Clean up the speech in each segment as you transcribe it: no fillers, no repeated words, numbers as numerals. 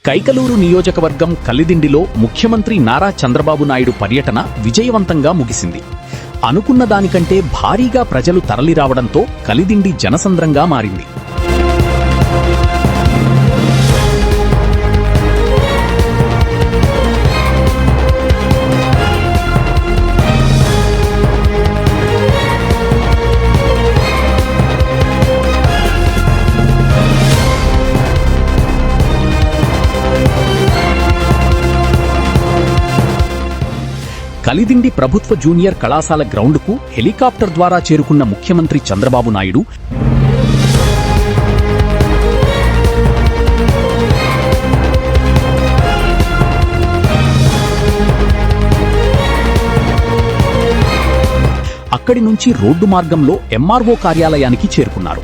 కైకలూరు నియోజకవర్గం కలిదిండిలో ముఖ్యమంత్రి నారా చంద్రబాబు నాయుడు పర్యటన విజయవంతంగా ముగిసింది. అనుకున్న దానికంటే భారీగా ప్రజలు తరలిరావడంతో కలిదిండి జనసంద్రంగా మారింది. కలిదిండి ప్రభుత్వ జూనియర్ కళాశాల గ్రౌండ్కు హెలికాప్టర్ ద్వారా చేరుకున్న ముఖ్యమంత్రి చంద్రబాబు నాయుడు అక్కడి నుంచి రోడ్డు మార్గంలో ఎంఆర్ఓ కార్యాలయానికి చేరుకున్నారు.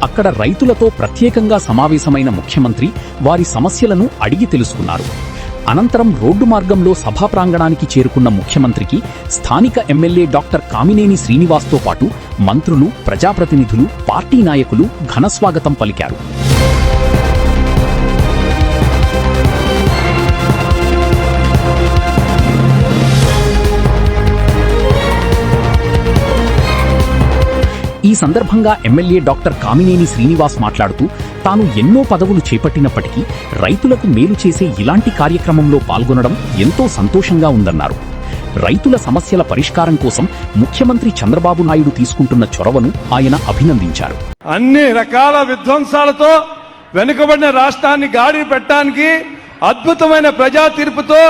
అక్కడ రైతులతో ప్రత్యేకంగా సమావేశమైన ముఖ్యమంత్రి వారి సమస్యలను అడిగి తెలుసుకున్నారు. అనంతరం రోడ్డు మార్గంలో సభా ప్రాంగణానికి చేరుకున్న ముఖ్యమంత్రికి స్థానిక ఎమ్మెల్యే డాక్టర్ కామినేని శ్రీనివాస్తో పాటు మంత్రులు, ప్రజాప్రతినిధులు, పార్టీ నాయకులు ఘనస్వాగతం పలికారు. ఈ సందర్భంగా ఎమ్మెల్యే డాక్టర్ కామినేని శ్రీనివాస్ మాట్లాడుతూ తాను ఎన్నో పదవులు చేపట్టినప్పటికీ రైతులకు మేలు చేసే ఇలాంటి కార్యక్రమంలో పాల్గొనడం ఎంతో సంతోషంగా ఉందన్నారు. రైతుల సమస్యల పరిష్కారం కోసం ముఖ్యమంత్రి చంద్రబాబు నాయుడు తీసుకుంటున్న చొరవను ఆయన అభినందించారు. అన్ని రకాల విధ్వంసాలతో వెనుకబడిన రాష్ట్రాన్ని గాడి పెట్టడానికి అద్భుతమైన ప్రజా తీర్పుతో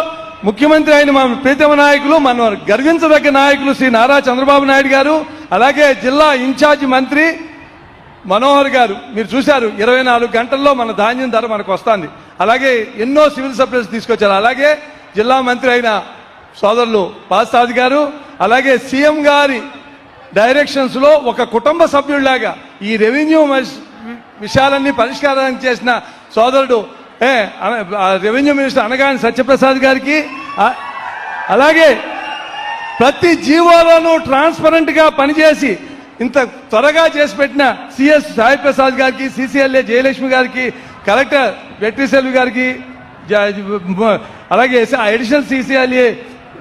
ముఖ్యమంత్రి అయిన మన ప్రీతమ నాయకులు, మన గర్వించదగ్గ నాయకులు శ్రీ నారా చంద్రబాబు నాయుడు గారు, అలాగే జిల్లా ఇన్ఛార్జి మంత్రి మనోహర్ గారు, మీరు చూశారు 24 గంటల్లో మన ధాన్యం ధర మనకు వస్తుంది. అలాగే ఎన్నో సివిల్ సప్లైస్ తీసుకొచ్చారు. అలాగే జిల్లా మంత్రి అయిన సోదరులు పాసాద్ గారు, అలాగే సీఎం గారి డైరెక్షన్స్ లో ఒక కుటుంబ సభ్యుడిలాగా ఈ రెవెన్యూ విషయాలన్నీ పరిష్కారానికి చేసిన సోదరుడు రెవెన్యూ మినిస్టర్ అనగాని సత్యప్రసాద్ గారికి, అలాగే ప్రతి జీవోలోనూ ట్రాన్స్పరెంట్ గా పనిచేసి ఇంత త్వరగా చేసి పెట్టిన సిఎస్ సాయి ప్రసాద్ గారికి, సిసిఎల్ఏ జయలక్ష్మి గారికి, కలెక్టర్ వెట్రిసెల్వి గారికి, అలాగే అడిషనల్ సిసిఎల్ఏ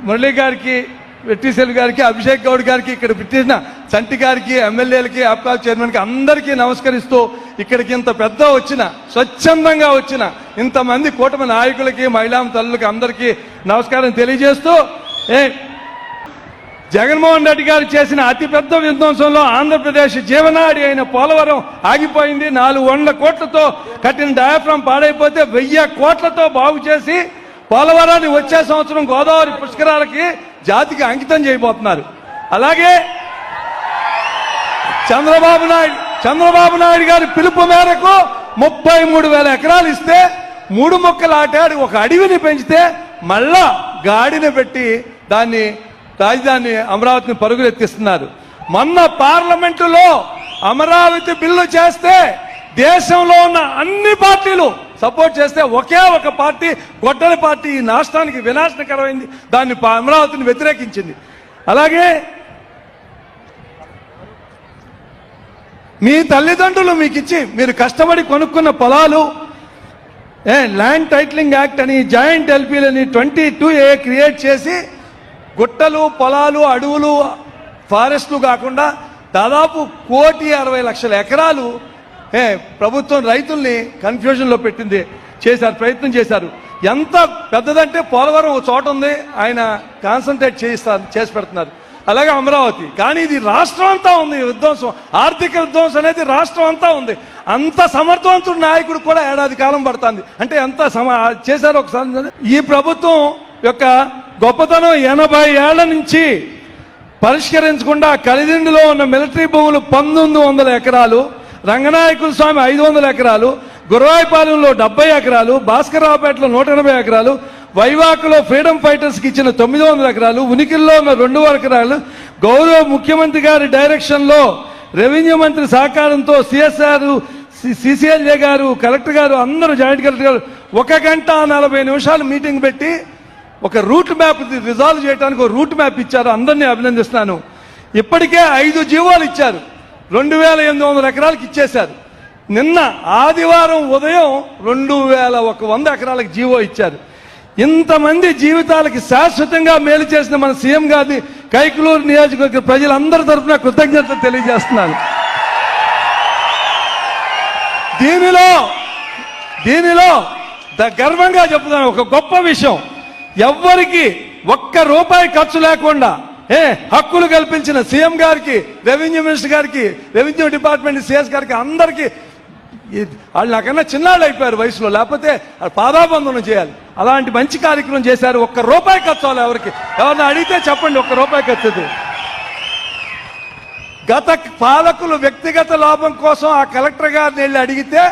మురళీ గారికి, వెట్రిసెల్వి గారికి, అభిషేక్ గౌడ్ గారికి, ఇక్కడ పెట్టిన చంటి గారికి, ఎమ్మెల్యేలకి, ఆప్కాబ్ చైర్మన్ కి అందరికీ నమస్కరిస్తూ ఇక్కడికి ఇంత పెద్ద వచ్చిన, స్వచ్ఛందంగా వచ్చిన ఇంతమంది కూటమి నాయకులకి, మహిళా తల్లులకి అందరికీ నమస్కారం తెలియజేస్తూ, జగన్మోహన్ రెడ్డి గారు చేసిన అతిపెద్ద విధ్వంసంలో ఆంధ్రప్రదేశ్ జీవనాడి అయిన పోలవరం ఆగిపోయింది. 400 కోట్లతో కట్టిన డయాఫ్రామ్ పాడైపోతే 1000 కోట్లతో బాగు చేసి పోలవరాన్ని వచ్చే సంవత్సరం గోదావరి పుష్కరాలకి జాతికి అంకితం చేయబోతున్నారు. అలాగే చంద్రబాబు నాయుడు గారి పిలుపు మేరకు 33,000 ఎకరాలు ఇస్తే 3 మొక్కలు ఆటాడి ఒక అడవిని పెంచితే మళ్ళా గాడిని పెట్టి దాన్ని రాజధాని అమరావతిని పరుగులెత్తిస్తున్నారు. మొన్న పార్లమెంటులో అమరావతి బిల్లు చేస్తే దేశంలో ఉన్న అన్ని పార్టీలు సపోర్ట్ చేస్తే ఒకే ఒక పార్టీ, గొడ్డలి పార్టీ, ఈ రాష్ట్రానికి వినాశనకరమైంది, దాన్ని అమరావతిని వ్యతిరేకించింది. అలాగే మీ తల్లిదండ్రులు మీకు ఇచ్చి మీరు కష్టపడి కొనుక్కున్న పొలాలు, ల్యాండ్ టైటిలింగ్ యాక్ట్ అని, జాయింట్ ఎల్పీలని 22A క్రియేట్ చేసి గుట్టలు, పొలాలు, అడవులు, ఫారెస్ట్లు కాకుండా దాదాపు 1,60,00,000 ఎకరాలు ప్రభుత్వం రైతుల్ని కన్ఫ్యూజన్ లో పెట్టింది, ప్రయత్నం చేశారు. ఎంత పెద్దదంటే పోలవరం ఒక చోట ఉంది, ఆయన కాన్సన్ట్రేట్ చేసి పెడుతున్నారు. అలాగే అమరావతి, కానీ ఇది రాష్ట్రం అంతా ఉంది విధ్వంసం, ఆర్థిక విధ్వంసం అనేది రాష్ట్రం అంతా ఉంది. అంత సమర్థవంతుడు నాయకుడు కూడా ఏడాది కాలం పడుతుంది అంటే ఎంత చేశారు ఒకసారి. ఈ ప్రభుత్వం యొక్క గొప్పతనం 80 ఏళ్ల నుంచి పరిష్కరించకుండా కలిదిండిలో ఉన్న మిలిటరీ భూములు 1900 ఎకరాలు, రంగనాయకుల స్వామి 500 ఎకరాలు, గురవాయిపాలెంలో 70 ఎకరాలు, భాస్కర్రావుపేటలో 180 ఎకరాలు, వైవాకలో ఫ్రీడమ్ ఫైటర్స్ కి ఇచ్చిన 900 ఎకరాలు, ఉనికిల్లో ఉన్న 200 ఎకరాలు, గౌరవ ముఖ్యమంత్రి గారి డైరెక్షన్ లో రెవెన్యూ మంత్రి సహకారంతో సిఎస్ఆర్, సిసిఎల్ఏ గారు, కలెక్టర్ గారు అందరూ, జాయింట్ కలెక్టర్ గారు 1 గంట 40 నిమిషాలు మీటింగ్ పెట్టి ఒక రూట్ మ్యాప్ రిజాల్వ్ చేయడానికి ఒక రూట్ మ్యాప్ ఇచ్చారు. అందరినీ అభినందిస్తున్నాను. ఇప్పటికే 5 జీవోలు ఇచ్చారు, 2,800 ఎకరాలకు ఇచ్చేశారు. నిన్న ఆదివారం ఉదయం 2100 ఎకరాలకు జీవో ఇచ్చారు. ఇంతమంది జీవితాలకి శాశ్వతంగా మేలు చేసిన మన సీఎం గారిని కైకలూరు నియోజకవర్గ ప్రజలందరి తరఫున కృతజ్ఞతలు తెలియజేస్తున్నాను. దీనిలో గర్వంగా చెప్తున్నాను, ఒక గొప్ప విషయం, ఎవ్వరికి ఒక్క రూపాయి ఖర్చు లేకుండా హక్కులు కల్పించిన సీఎం గారికి, రెవెన్యూ మినిస్టర్ గారికి, రెవెన్యూ డిపార్ట్మెంట్ సిఎస్ గారికి, అందరికీ వాళ్ళు నాకన్నా చిన్నాళ్ళు అయిపోయారు వయసులో, లేకపోతే పాదాబంధనం చేయాలి. అలాంటి మంచి కార్యక్రమం చేశారు. ఒక్క రూపాయి ఖర్చు అవ్వాలి. ఎవరిని అడిగితే చెప్పండి, ఒక్క రూపాయి ఖర్చు. గత పాలకులు వ్యక్తిగత లాభం కోసం ఆ కలెక్టర్ గారిని వెళ్ళి అడిగితే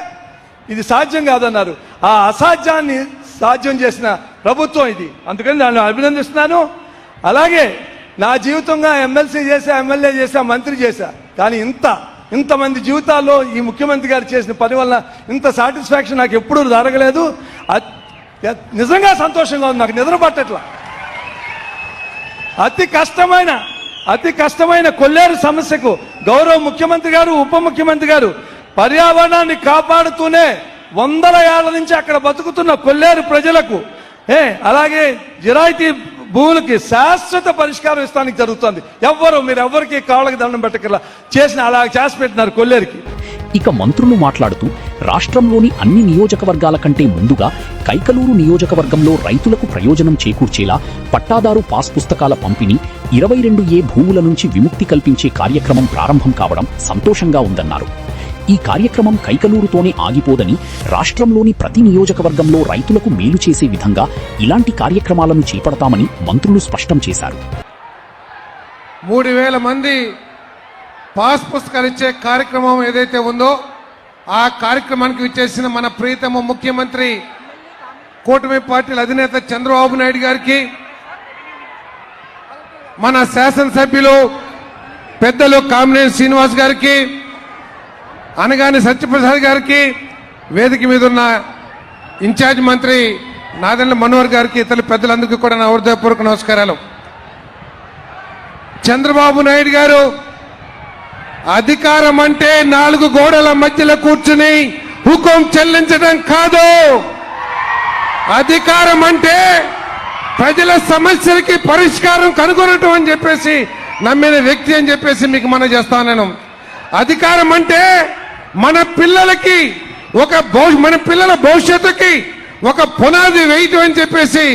ఇది సాధ్యం కాదన్నారు. ఆ అసాధ్యాన్ని సాధ్యం చేసిన ప్రభుత్వం ఇది. అందుకని దాన్ని అభినందిస్తున్నాను. అలాగే నా జీవితంగా ఎమ్మెల్సీ చేశా, ఎమ్మెల్యే చేశా, మంత్రి చేశా, కానీ ఇంతమంది జీవితాల్లో ఈ ముఖ్యమంత్రి గారు చేసిన పని వల్ల ఇంత సాటిస్ఫాక్షన్ నాకు ఎప్పుడూ జరగలేదు. నిజంగా సంతోషంగా ఉంది. నాకు నిద్ర పట్టట్లా. అతి కష్టమైన కొల్లేరు సమస్యకు గౌరవ ముఖ్యమంత్రి గారు, ఉప ముఖ్యమంత్రి గారు పర్యావరణాన్ని కాపాడుతూనే 100 ఏళ్ల నుంచి అక్కడ బతుకుతున్న కొల్లేరు ప్రజలకు అలాగే జిరాయితీ భూములకి శాశ్వత పరిష్కారం ఇస్తానికి జరుగుతుంది. మీరెవ్వరికి కాళ్ళకి దండం పెట్టకల్లా అలా చేసి పెట్టినారు కొల్లేరుకి. ఇక మంత్రులు మాట్లాడుతూ రాష్ట్రంలోని అన్ని నియోజకవర్గాల కంటే ముందుగా కైకలూరు నియోజకవర్గంలో రైతులకు ప్రయోజనం చేకూర్చేలా పట్టాదారు పాస్ పుస్తకాల పంపిణీ, 22A భూముల నుంచి విముక్తి కల్పించే కార్యక్రమం ప్రారంభం కావడం సంతోషంగా ఉందన్నారు. ఈ కార్యక్రమం కైకలూరుతోనే ఆగిపోదని, రాష్ట్రంలోని ప్రతి నియోజకవర్గంలో రైతులకు మేలు చేసే విధంగా ఇలాంటి కార్యక్రమాలను చేపడతామని మంత్రులు స్పష్టం చేశారు. 3000 మంది పాస్ పుస్తకాలు ఇచ్చే కార్యక్రమం ఏదైతే ఉందో ఆ కార్యక్రమానికి విచ్చేసిన మన ప్రియతమ ముఖ్యమంత్రి, కూటమి పార్టీల అధినేత చంద్రబాబు నాయుడు గారికి, మన శాసనసభ్యులు పెద్దలు కామినేని శ్రీనివాస్ గారికి, అనగాని సత్యప్రసాద్ గారికి, వేదిక మీద ఉన్న ఇన్ఛార్జ్ మంత్రి నాదెండ్ల మనోహర్ గారికి, ఇతర పెద్దలందరికీ కూడా నా హృదయపూర్వక నమస్కారాలు. చంద్రబాబు నాయుడు గారు అధికారం అంటే 4 గోడల మధ్యలో కూర్చుని హుకుం చెల్లించడం కాదు. అధికారం అంటే ప్రజల సమస్యలకి పరిష్కారం కనుగొనటం అని చెప్పేసి నమ్మిన వ్యక్తి అని చెప్పేసి మీకు మనం చేస్తాను. నేను అధికారం అంటే మన పిల్లలకి మన పిల్లల భవిష్యత్తుకి ఒక పునాది వేయటం అని చెప్పేసి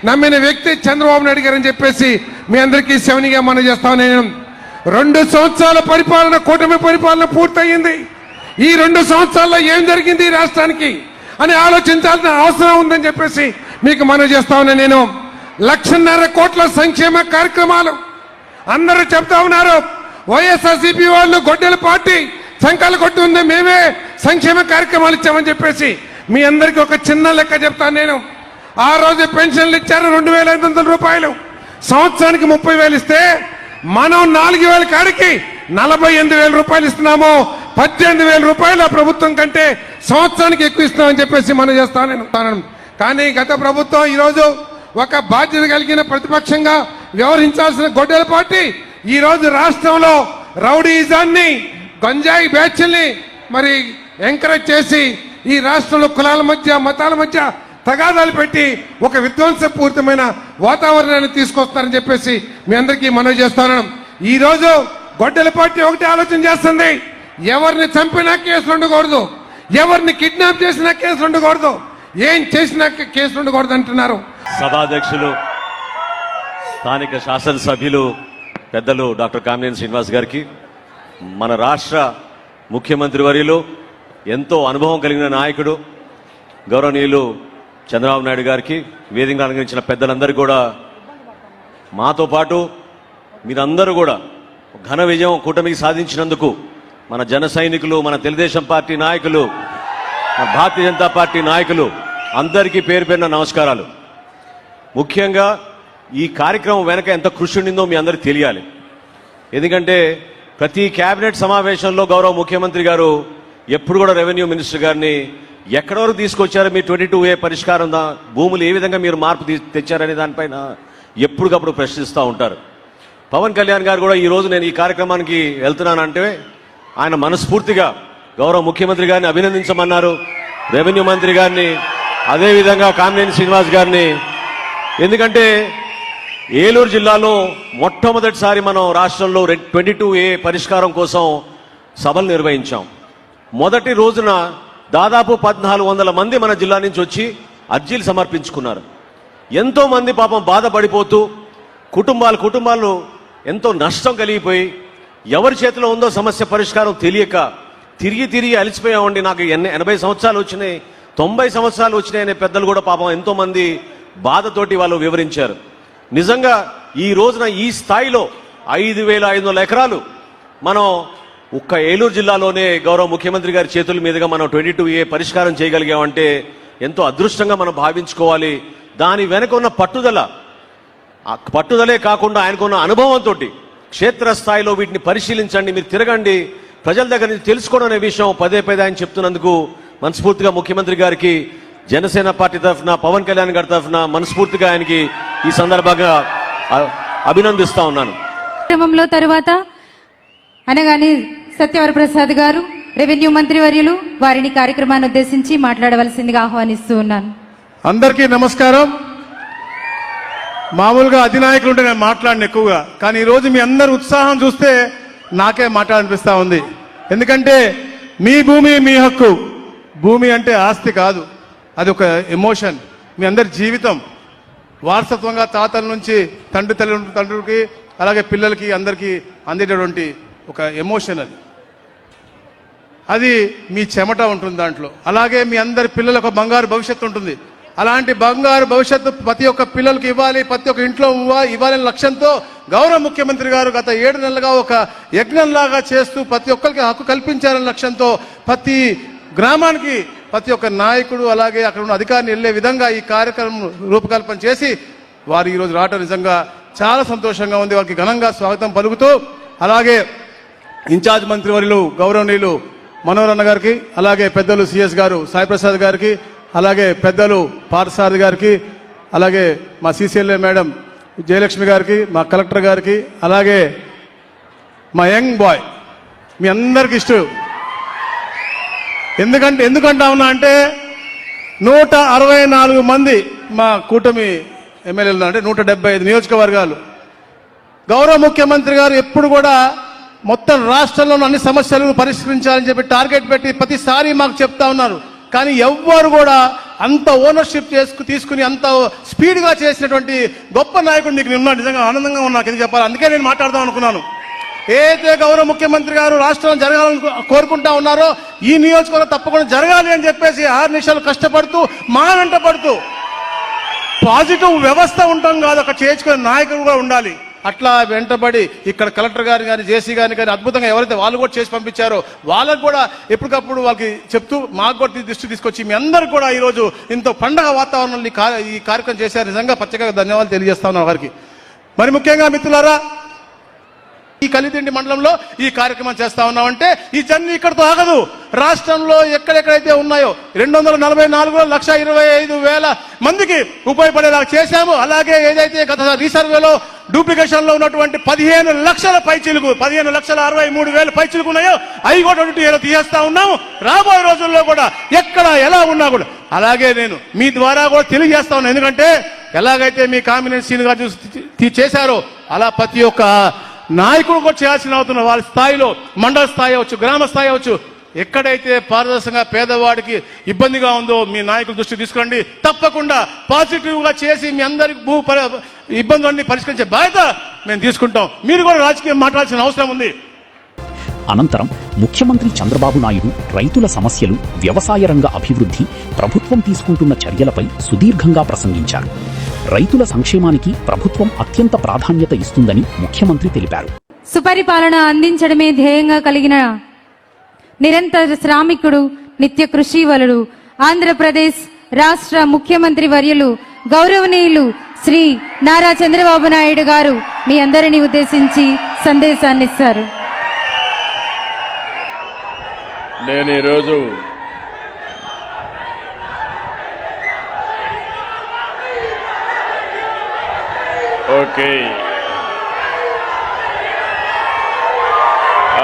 నమ్మిన వ్యక్తి చంద్రబాబు నాయుడు గారు అని చెప్పేసి మీ అందరికీ శవనిగా మనం చేస్తాను. నేను 2 సంవత్సరాల పరిపాలన, కూటమి పరిపాలన పూర్తయింది. ఈ 2 సంవత్సరాల్లో ఏం జరిగింది ఈ రాష్ట్రానికి అని ఆలోచించాల్సిన అవసరం ఉందని చెప్పేసి మీకు మనం చేస్తా ఉన్నా. నేను 1,50,000 కోట్ల సంక్షేమ కార్యక్రమాలు అందరూ చెప్తా ఉన్నారు. వైఎస్ఆర్సీపీ వాళ్ళు గొడ్డల పార్టీ సంకల కొట్టి ఉంది, మేమే సంక్షేమ కార్యక్రమాలు ఇచ్చామని చెప్పేసి మీ అందరికీ ఒక చిన్న లెక్క చెప్తాను. నేను ఆ రోజు పెన్షన్లు ఇచ్చారు 2,500 రూపాయలు, సంవత్సరానికి 30,000 ఇస్తే మనం 4,000 కాడికి 48,000 రూపాయలు ఇస్తున్నాము. 18,000 రూపాయలు ఆ ప్రభుత్వం కంటే సంవత్సరానికి ఎక్కువ ఇస్తున్నామని చెప్పేసి మనం చేస్తాను. కానీ గత ప్రభుత్వం ఈరోజు ఒక బాధ్యత కలిగిన ప్రతిపక్షంగా వ్యవహరించాల్సిన గొడ్డల పార్టీ ఈ రోజు రాష్ట్రంలో రౌడీయిజాన్ని, గంజాయి బ్యాచ్ల్ని మరి ఎంకరేజ్ చేసి ఈ రాష్ట్రంలో కులాల మధ్య, మతాల మధ్య తగాదాలు పెట్టి ఒక విధ్వంసపూరితమైన వాతావరణాన్ని తీసుకొస్తారని చెప్పేసి మీ అందరికీ మనవి చేస్తాను. ఈ రోజు గొడ్డల పార్టీ ఒకటి ఆలోచన చేస్తుంది, ఎవరిని చంపినా కేసులు ఉండకూడదు, ఎవరిని కిడ్నాప్ చేసినా కేసులు ఉండకూడదు, ఏం చేసినా కేసులు ఉండకూడదు అంటున్నారు. సభాధ్యక్షులు, స్థానిక శాసనసభ్యులు పెద్దలు డాక్టర్ కామినేని శ్రీనివాస్ గారికి, మన రాష్ట్ర ముఖ్యమంత్రి వర్యులు, ఎంతో అనుభవం కలిగిన నాయకుడు గౌరవనీయులు చంద్రబాబు నాయుడు గారికి, వేదికను అలంకరించిన పెద్దలందరూ కూడా, మాతో పాటు మీరందరూ కూడా ఘన విజయం కూటమికి సాధించినందుకు మన జన సైనికులు, మన తెలుగుదేశం పార్టీ నాయకులు, మన భారతీయ జనతా పార్టీ నాయకులు అందరికీ పేరు పేరున నమస్కారాలు. ముఖ్యంగా ఈ కార్యక్రమం వెనక ఎంత కృషి ఉండిందో మీ అందరికీ తెలియాలి. ఎందుకంటే ప్రతి కేబినెట్ సమావేశంలో గౌరవ ముఖ్యమంత్రి గారు ఎప్పుడు కూడా రెవెన్యూ మినిస్టర్ గారిని ఎక్కడి వరకు తీసుకొచ్చారు, మీ 22A పరిష్కారం, భూములు ఏ విధంగా మీరు మార్పు తెచ్చారనే దానిపైన ఎప్పటికప్పుడు ప్రశ్నిస్తూ ఉంటారు. పవన్ కళ్యాణ్ గారు కూడా ఈరోజు నేను ఈ కార్యక్రమానికి వెళ్తున్నానంటే ఆయన మనస్ఫూర్తిగా గౌరవ ముఖ్యమంత్రి గారిని అభినందించమన్నారు, రెవెన్యూ మంత్రి గారిని, అదేవిధంగా కామినేని శ్రీనివాస్ గారిని. ఎందుకంటే ఏలూరు జిల్లాలో మొట్టమొదటిసారి మనం రాష్ట్రంలో 22A పరిష్కారం కోసం సభలు నిర్వహించాం. మొదటి రోజున దాదాపు 1400 మంది మన జిల్లా నుంచి వచ్చి అర్జీలు సమర్పించుకున్నారు. ఎంతో మంది పాపం బాధపడిపోతూ కుటుంబాలు ఎంతో నష్టం కలిగిపోయి ఎవరి చేతిలో ఉందో సమస్య పరిష్కారం తెలియక తిరిగి అలిసిపోయామండి. నాకు 80 సంవత్సరాలు వచ్చినాయి, 90 సంవత్సరాలు వచ్చినాయి అనే పెద్దలు కూడా పాపం ఎంతో మంది బాధతోటి వాళ్ళు వివరించారు. నిజంగా ఈ రోజున ఈ స్థాయిలో 5500 ఎకరాలు మనం ఒక్క ఏలూరు జిల్లాలోనే గౌరవ ముఖ్యమంత్రి గారి చేతుల మీదుగా మనం 22A పరిష్కారం చేయగలిగామంటే ఎంతో అదృష్టంగా మనం భావించుకోవాలి. దాని వెనక ఉన్న పట్టుదలే కాకుండా ఆయనకున్న అనుభవంతో క్షేత్రస్థాయిలో వీటిని పరిశీలించండి, మీరు తిరగండి, ప్రజల దగ్గర నుంచి తెలుసుకోవడం అనే విషయం పదే ఆయన చెప్తున్నందుకు మనస్ఫూర్తిగా ముఖ్యమంత్రి గారికి, జనసేన పార్టీ తరఫున, పవన్ కళ్యాణ్ గారి తరఫున మనస్ఫూర్తిగా ఆయనకి ఈ సందర్భంగా అభినందిస్తా ఉన్నాను. క్రమంలో తరువాత అనగానే సత్యవరప్రసాద్ గారు, రెవెన్యూ మంత్రి వర్యులు వారిని కార్యక్రమాన్ని ఉద్దేశించి మాట్లాడవలసిందిగా ఆహ్వానిస్తూ ఉన్నాను. అందరికీ నమస్కారం. మామూలుగా అధినాయకులు ఉంటే నేను మాట్లాడిన ఎక్కువగా, కానీ ఈరోజు మీ అందరి ఉత్సాహం చూస్తే నాకే మాట్లాడనిపిస్తా ఉంది. ఎందుకంటే మీ భూమి మీ హక్కు. భూమి అంటే ఆస్తి కాదు, అది ఒక ఎమోషన్, మీ అందరి జీవితం. వారసత్వంగా తాతల నుంచి తండ్రికి అలాగే పిల్లలకి అందరికీ అందేటటువంటి ఒక ఎమోషన్ అది మీ చెమట ఉంటుంది దాంట్లో. అలాగే మీ అందరి పిల్లలకు ఒక బంగారు భవిష్యత్తు ఉంటుంది. అలాంటి బంగారు భవిష్యత్తు ప్రతి ఒక్క పిల్లలకి ఇవ్వాలి, ప్రతి ఒక్క ఇంట్లో ఇవ్వాలనే లక్ష్యంతో గౌరవ ముఖ్యమంత్రి గారు గత 7 నెలలుగా ఒక యజ్ఞంలాగా చేస్తూ ప్రతి ఒక్కరికి హక్కు కల్పించాలనే లక్ష్యంతో ప్రతి గ్రామానికి ప్రతి ఒక్క నాయకుడు అలాగే అక్కడ ఉన్న అధికారిని వెళ్లే విధంగా ఈ కార్యక్రమం రూపకల్పన చేసి వారు ఈరోజు రావడం నిజంగా చాలా సంతోషంగా ఉంది. వారికి ఘనంగా స్వాగతం పలుకుతూ అలాగే ఇన్ఛార్జ్ మంత్రివర్యులు గౌరవనీయులు మనోహర్ అన్న గారికి, అలాగే పెద్దలు సిఎస్ గారు సాయిప్రసాద్ గారికి, అలాగే పెద్దలు పార్థసారథి గారికి, అలాగే మా సిసిఎల్ఏ మేడం జయలక్ష్మి గారికి, మా కలెక్టర్ గారికి, అలాగే మా యంగ్ బాయ్ మీ అందరికి ఇష్టం. ఎందుకంటా ఉన్నా అంటే 164 మంది మా కూటమి ఎమ్మెల్యేలు అంటే 175 నియోజకవర్గాలు. గౌరవ ముఖ్యమంత్రి గారు ఎప్పుడు కూడా మొత్తం రాష్ట్రంలోని అన్ని సమస్యలను పరిష్కరించాలని చెప్పి టార్గెట్ పెట్టి ప్రతిసారి మాకు చెప్తా ఉన్నారు. కానీ ఎవ్వరు కూడా అంత ఓనర్షిప్ తీసుకుని అంత స్పీడ్గా చేసినటువంటి గొప్ప నాయకుడు మీకు ఉన్నాడు. నిజంగా ఆనందంగా ఉన్నా ఎందుకు చెప్పాలి, అందుకే నేను మాట్లాడదాం అనుకున్నాను. ఏదైతే గౌరవ ముఖ్యమంత్రి గారు రాష్ట్రం జరగాలని కోరుకుంటా ఉన్నారో ఈ నియోజకవర్గం తప్పకుండా జరగాలి అని చెప్పేసి 6 నిమిషాలు కష్టపడుతూ మా వెంట పడుతూ పాజిటివ్ వ్యవస్థ ఉంటాం కాదు, అక్కడ చేర్చుకునే నాయకులు కూడా ఉండాలి. అట్లా వెంటబడి ఇక్కడ కలెక్టర్ గారిని కానీ జేసీ గారిని కానీ అద్భుతంగా ఎవరైతే వాళ్ళు కూడా చేసి పంపించారో వాళ్ళకు కూడా ఎప్పటికప్పుడు వాళ్ళకి చెప్తూ మాకు కూడా దృష్టి తీసుకొచ్చి మీ అందరూ కూడా ఈరోజు ఇంత పండగ వాతావరణంలో ఈ కార్యక్రమం చేశారు. నిజంగా ప్రత్యేకంగా ధన్యవాదాలు తెలియజేస్తా ఉన్నాను వారికి. మరి ముఖ్యంగా మిత్రులారా, ఈ కలిదిండి మండలంలో ఈ కార్యక్రమం చేస్తా ఉన్నామంటే ఈ జర్నీ ఇక్కడతో ఆగదు. రాష్ట్రంలో ఎక్కడెక్కడైతే ఉన్నాయో 244 1,25,000 మందికి ఉపయోగపడేలా చేశాము. అలాగే ఏదైతే గత రీసర్వేలో డూప్లికేషన్ లో ఉన్నటువంటి 15 లక్షల పైచిలుకు 15,63,000 పైచిలుకు ఉన్నాయో అవి కూడా తీసేస్తా ఉన్నాము. రాబోయే రోజుల్లో కూడా ఎక్కడ ఎలా ఉన్నా కూడా అలాగే నేను మీ ద్వారా కూడా తెలియజేస్తా ఉన్నాను. ఎందుకంటే ఎలాగైతే మీ కామినేని శ్రీను గారు చేశారో అలా ప్రతి ఒక్క నాయకుడు కూడా చేయాల్సిన అవుతున్న వాళ్ళ స్థాయిలో, మండల స్థాయి అవచ్చు, గ్రామ స్థాయి అవచ్చు, ఎక్కడైతే పారదర్శకంగా పేదవాడికి ఇబ్బందిగా ఉందో మీ నాయకుల దృష్టి తీసుకురండి. తప్పకుండా పాజిటివ్ గా చేసి మీ అందరికి ఇబ్బందులన్నీ పరిష్కరించే బాధ్యత మేము తీసుకుంటాం. మీరు కూడా రాజకీయం మాట్లాడాల్సిన అవసరం ఉంది. అనంతరం ముఖ్యమంత్రి చంద్రబాబు నాయుడు రైతుల సమస్యలు, వ్యవసాయ రంగ అభివృద్ధి, ప్రభుత్వం తీసుకుంటున్న చర్యలపై సుదీర్ఘంగా ప్రసంగించారు. రైతుల సంక్షేమానికి ప్రభుత్వం అత్యంత ప్రాధాన్యత ఇస్తుందని ముఖ్యమంత్రి తెలిపారు. సుపరిపాలన అందించడమే ధ్యేయంగా కలిగిన నిరంతర శ్రామికుడు, నిత్య కృషివలుడు, ఆంధ్రప్రదేశ్ రాష్ట్ర ముఖ్యమంత్రి వర్యులు గౌరవనీయులు శ్రీ నారా చంద్రబాబు నాయుడు గారు మీ అందరినీ ఉద్దేశించి సందేశాన్ని ఇస్తారు. నేను ఈరోజు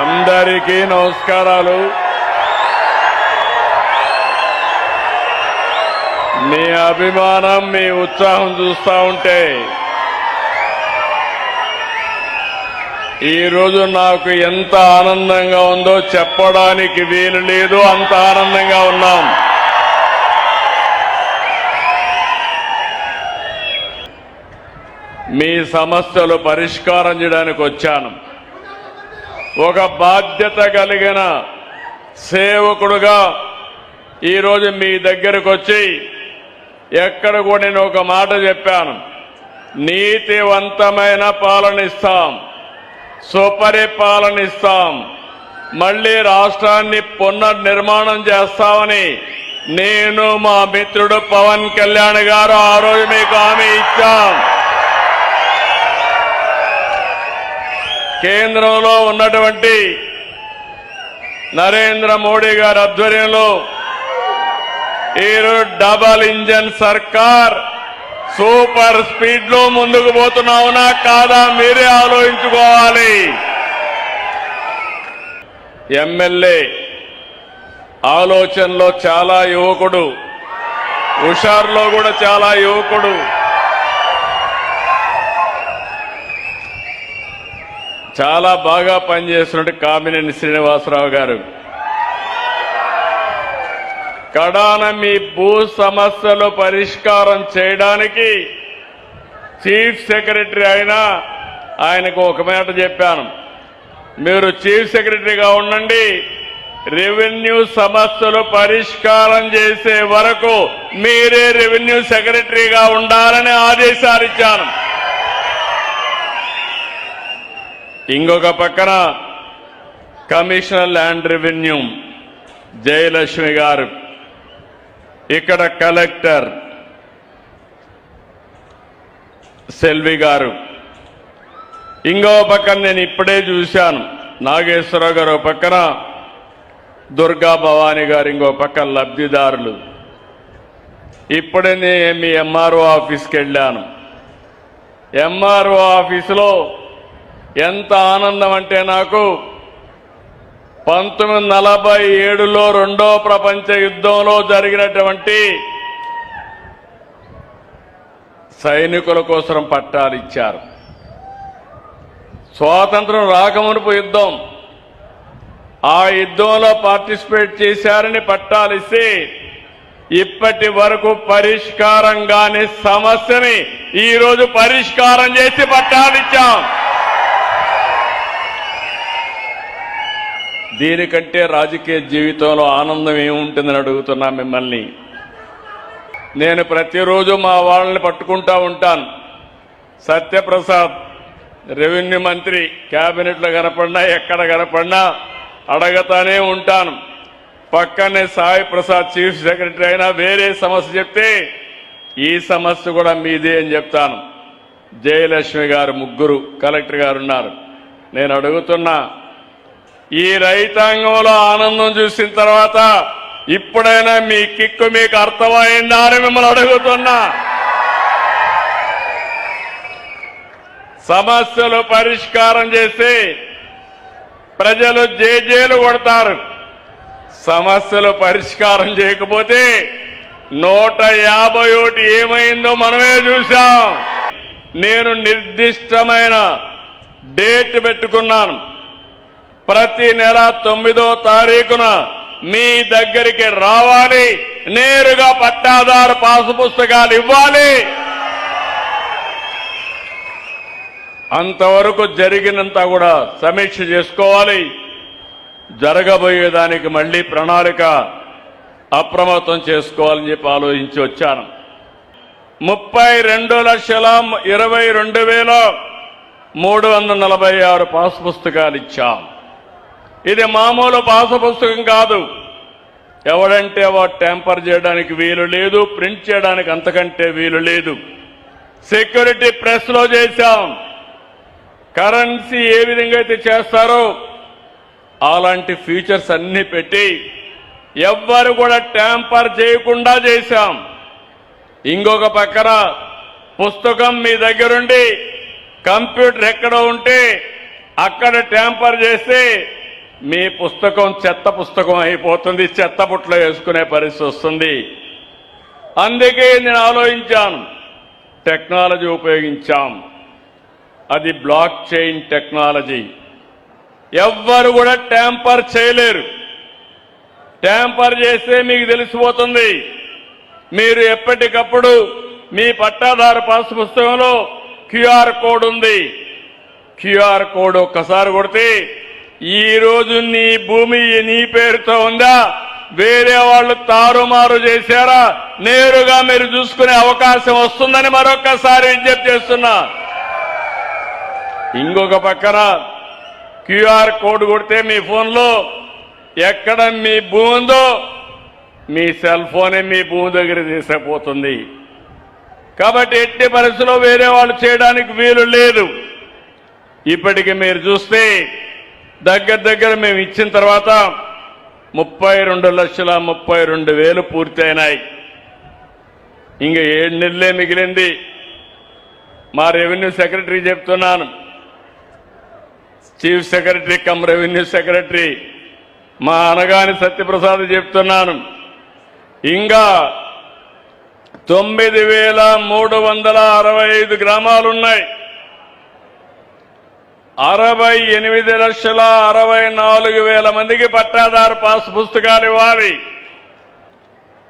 అందరికీ నమస్కారాలు. మీ అభిమానం, మీ ఉత్సాహం చూస్తా ఉంటే ఈరోజు నాకు ఎంత ఆనందంగా ఉందో చెప్పడానికి వీలు లేదు, అంత ఆనందంగా ఉన్నాం. మీ సమస్యలు పరిష్కారం చేయడానికి వచ్చాను. ఒక బాధ్యత కలిగిన సేవకుడుగా ఈరోజు మీ దగ్గరకు వచ్చి ఎక్కడ కూడా నేను ఒక మాట చెప్పాను. నీతివంతమైన పాలనిస్తాం, సుపరిపాలనిస్తాం, మళ్లీ రాష్ట్రాన్ని పునర్నిర్మాణం చేస్తామని నేను మా మిత్రుడు పవన్ కళ్యాణ్ గారు ఆ రోజు మీకు హామీ ఇచ్చాం. కేంద్రంలో ఉన్నటువంటి నరేంద్ర మోడీ గారి ఆధ్వర్యంలో ఈరోజు డబల్ ఇంజన్ సర్కార్ సూపర్ స్పీడ్ లో ముందుకు పోతున్నావునా కాదా మీరే ఆలోచించుకోవాలి. ఎమ్మెల్యే ఆలోచనలో చాలా యువకుడు, హుషారులో కూడా చాలా యువకుడు. చాలా బాగా పనిచేస్తున్నట్టు కామినేని శ్రీనివాసరావు గారు. కడాన మీ భూ సమస్యలు పరిష్కారం చేయడానికి చీఫ్ సెక్రటరీ అయినా ఆయనకు ఒక మాట చెప్పాను. మీరు చీఫ్ సెక్రటరీగా ఉండండి, రెవెన్యూ సమస్యలు పరిష్కారం చేసే వరకు మీరే రెవెన్యూ సెక్రటరీగా ఉండాలని ఆదేశాలు ఇచ్చాను. ఇంకొక పక్కన కమిషనర్ ల్యాండ్ రెవెన్యూ జయలక్ష్మి గారు, ఇక్కడ కలెక్టర్ సెల్వి గారు, ఇంకో పక్కన నేను ఇప్పుడే చూశాను నాగేశ్వరరావు గారు పక్కన, దుర్గా భవానీ గారు ఇంకో పక్కన లబ్ధిదారులు. ఇప్పుడే నేను మీ ఎంఆర్ఓ ఆఫీస్కి వెళ్ళాను. ఎంఆర్ఓ ఆఫీసులో ఎంత ఆనందం అంటే నాకు 1947లో రెండో ప్రపంచ యుద్ధంలో జరిగినటువంటి సైనికుల కోసం పట్టాలు ఇచ్చారు. స్వాతంత్రం రాకమునుపు యుద్ధం, ఆ యుద్ధంలో పార్టిసిపేట్ చేశారని పట్టాలు ఇస్తే ఇప్పటి వరకు పరిష్కారం కాని సమస్యని ఈరోజు పరిష్కారం చేసి పట్టాలు ఇచ్చాం. దీనికంటే రాజకీయ జీవితంలో ఆనందం ఏముంటుందని అడుగుతున్నా మిమ్మల్ని. నేను ప్రతిరోజు మా వాళ్ళని పట్టుకుంటా ఉంటాను. సత్యప్రసాద్ రెవెన్యూ మంత్రి కేబినెట్లో కనపడినా ఎక్కడ కనపడినా అడగతానే ఉంటాను. పక్కనే సాయి ప్రసాద్ చీఫ్ సెక్రటరీ అయినా వేరే సమస్య చెప్తే ఈ సమస్య కూడా మీదే అని చెప్తాను. జయలక్ష్మి గారు ముగ్గురు కలెక్టర్ గారు ఉన్నారు. నేను అడుగుతున్నా, ఈ రైతాంగంలో ఆనందం చూసిన తర్వాత ఇప్పుడైనా మీ కిక్కు మీకు అర్థమైందా అని మిమ్మల్ని అడుగుతున్నా. సమస్యలు పరిష్కారం చేస్తే ప్రజలు జేజేలు కొడతారు. సమస్యలు పరిష్కారం చేయకపోతే 151 ఏమైందో మనమే చూశాం. నేను నిర్దిష్టమైన డేట్ పెట్టుకున్నాను. ప్రతి నెల 9వ తారీఖున మీ దగ్గరికి రావాలి, నేరుగా పట్టాదారు పాసు పుస్తకాలు ఇవ్వాలి. అంతవరకు జరిగినంత కూడా సమీక్ష చేసుకోవాలి. జరగబోయేదానికి మళ్లీ ప్రణాళిక అప్రమత్తం చేసుకోవాలని చెప్పి ఆలోచించి వచ్చాను. 32,22,346 పాసు పుస్తకాలు ఇచ్చాం. ఇది మామూలు పాసు పుస్తకం కాదు. ఎవడంటే వాడు ట్యాంపర్ చేయడానికి వీలు లేదు, ప్రింట్ చేయడానికి అంతకంటే వీలు లేదు. సెక్యూరిటీ ప్రెస్ లో చేశాం. కరెన్సీ ఏ విధంగా అయితే చేస్తారో అలాంటి ఫీచర్స్ అన్ని పెట్టి ఎవ్వరు కూడా ట్యాంపర్ చేయకుండా చేశాం. ఇంకొక పక్కన పుస్తకం మీ దగ్గరుండి కంప్యూటర్ ఎక్కడ ఉంటే అక్కడ ట్యాంపర్ చేస్తే మీ పుస్తకం చెత్త పుస్తకం అయిపోతుంది, చెత్త బుట్టలో వేసుకునే పరిస్థితి వస్తుంది. అందుకే నేను ఆలోచించాను, టెక్నాలజీ ఉపయోగించాం. అది బ్లాక్ చైన్ టెక్నాలజీ. ఎవ్వరు కూడా ట్యాంపర్ చేయలేరు. ట్యాంపర్ చేస్తే మీకు తెలిసిపోతుంది. మీరు ఎప్పటికప్పుడు మీ పట్టాదారు పాస్ పుస్తకంలో క్యూఆర్ కోడ్ ఉంది. క్యూఆర్ కోడ్ ఒక్కసారి కొడితే ఈ రోజు నీ భూమి నీ పేరుతో ఉందా, వేరే వాళ్ళు తారుమారు చేశారా, నేరుగా మీరు చూసుకునే అవకాశం వస్తుందని మరొక్కసారి విజ్ఞప్తి చేస్తున్నా. ఇంకొక పక్కన క్యూఆర్ కోడ్ కొడితే మీ ఫోన్లో ఎక్కడ మీ భూమి ఉందో మీ సెల్ ఫోనే మీ భూమి దగ్గర తీసుకుపోతుంది. కాబట్టి ఎట్టి పరిస్థితుల్లో వేరే వాళ్ళు చేయడానికి వీలు లేదు. ఇప్పటికి మీరు చూస్తే దగ్గర మేము ఇచ్చిన తర్వాత 32,32,000 పూర్తి అయినాయి. ఇంక 7 నెలలే మిగిలింది. మా రెవెన్యూ సెక్రటరీ చెప్తున్నాను, chief secretary come revenue secretary మా అనగాని సత్యప్రసాద్ చెప్తున్నాను, ఇంకా 9,365 గ్రామాలున్నాయి. 68,64,000 మందికి పట్టాదారు పాస్ పుస్తకాలు ఇవ్వాలి.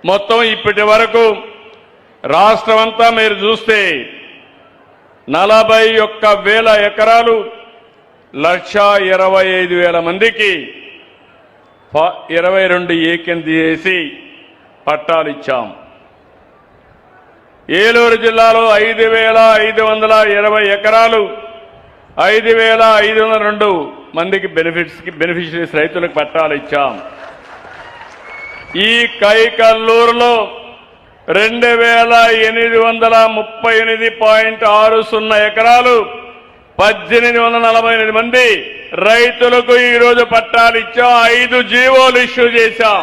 మొత్తం ఇప్పటి వరకు రాష్ట్రం అంతా మీరు చూస్తే 41,000 ఎకరాలు 1,25,000 మందికి 22 ఏకెన్ చేసి పట్టాలు ఇచ్చాం. ఏలూరు జిల్లాలో 5,520 ఎకరాలు 5,502 మందికి బెనిఫిషరీస్ రైతులకు పట్టాలు ఇచ్చాం. ఈ కైకల్లూరులో 2,838.60 ఎకరాలు 1,848 మంది రైతులకు ఈరోజు పట్టాలు ఇచ్చాం. 5 జీవోలు ఇష్యూ చేశాం.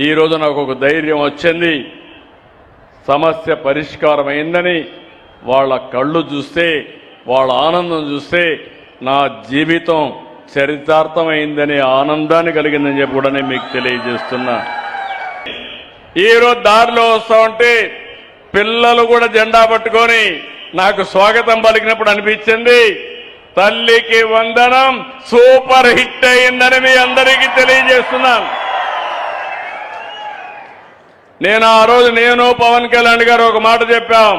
ఈరోజు నాకు ఒక ధైర్యం వచ్చింది, సమస్య పరిష్కారం అయిందని. వాళ్ళ కళ్ళు చూస్తే, వాళ్ళ ఆనందం చూస్తే నా జీవితం చరితార్థమైందనే ఆనందాన్ని కలిగిందని చెప్పి కూడా నేను మీకు తెలియజేస్తున్నా. ఈరోజు దారిలో వస్తా ఉంటే పిల్లలు కూడా జెండా పట్టుకొని నాకు స్వాగతం పలికినప్పుడు అనిపించింది, తల్లికి వందనం సూపర్ హిట్ అయిందని మీ అందరికీ తెలియజేస్తున్నాను. నేను ఆ రోజు పవన్ కళ్యాణ్ గారు ఒక మాట చెప్పాం,